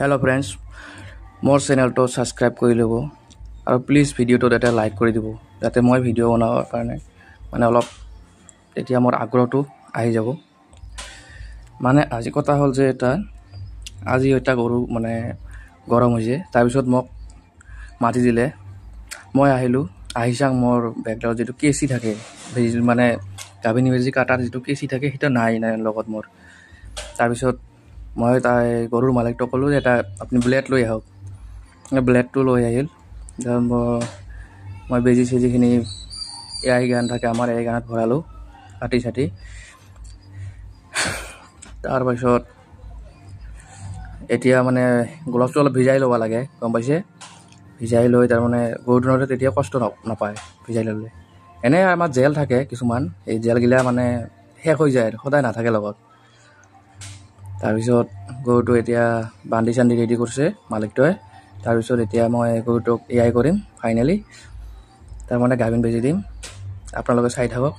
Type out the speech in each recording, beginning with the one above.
hello friends मोर channel तो subscribe कर लब और प्लीज भिडिओ तो एट लाइक कर दी जाते मैं भिडिओ बनार कारण मैं अलग मोर आग्रह तो जा माने आज कथा हल जे आज एट गरु माने गरम हो तरह मक माति दिले मैं आहिचां मोर बेकग्राउंड जी केसी थे माने गाभिनी बेजी काटार जी केसी थे सीटा नाई लगत मोर तरह मैं गरुर मालिक तो कलो अपनी ब्लेड लै आहक ब्लेड तो लै आहिल मैं बेजी सेजीखिनि एआई गान থাকে आमार एआई गानत भरालो काटी साटी तार पाছত एटिया माने ग्लभ्स अलप भिजाई लबा लागे गम पाइसे भिजाई लै तार माने गरुदनते तेतिया कष्ट नापाय भिजाई लले एने आमार जेल থাকে কিছুমান এই जेल गिला माने শেষ হৈ যায় সদায় নাথাকে লগত তাৰপিছত গৰুটো এতিয়া বান্ধি চান্ধি ৰেডি কৰিছে মালিকটোৱে তাৰপিছত এতিয়া মই গৰুটোক এআই কৰিম ফাইনালি তাৰ মানে গাভিন বেজি দিম আপোনালোকে চাই থাকক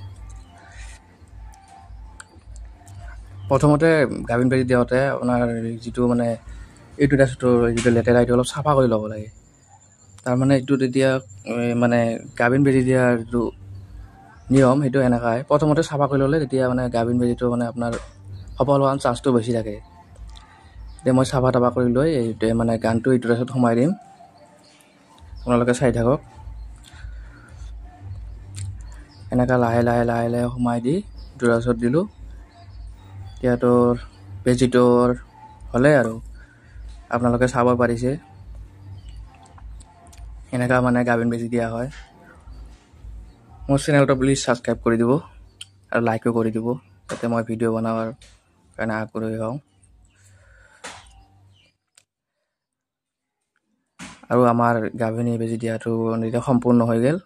প্ৰথমতে গাভিন বেজি দিওঁতে আপোনাৰ যিটো মানে এইটো দাসটো যিটো লেতেৰা এইটো অলপ চাফা কৰি ল'ব লাগে তাৰ মানে এইটো তেতিয়া মানে গাভিন বেজি দিয়াৰ যিটো নিয়ম সেইটো এনেকাই প্ৰথমতে চাফা কৰি ল'লে তেতিয়া মানে গাভিন বেজিটো মানে আপোনাৰ সফল হোৱাৰ চান্সটো বেছি থাকে এতিয়া মই চাফা তাফা কৰি লৈ এই মানে গানটো এইটো ৰাছত সোমাই দিম আপোনালোকে চাই থাকক এনেকা লাহে লাহে লাহে লাহে সোমাই দি এইটো ৰাছত দিলোঁ এতিয়া তোৰ বেজিটোৰ হ'লে আৰু আপোনালোকে চাব পাৰিছে এনেকা মানে গাভিন বেজি দিয়া হয় মোৰ চেনেলটো প্লিজ সাবস্ক্ৰাইব কৰি দিব আৰু লাইকো কৰি দিব যাতে মই ভিডিও বনাৱাৰ কাৰণে আগ্ৰহী হওঁ আৰু আমাৰ গাভিনী বেজি দিয়াটো সম্পূৰ্ণ হৈ গ'ল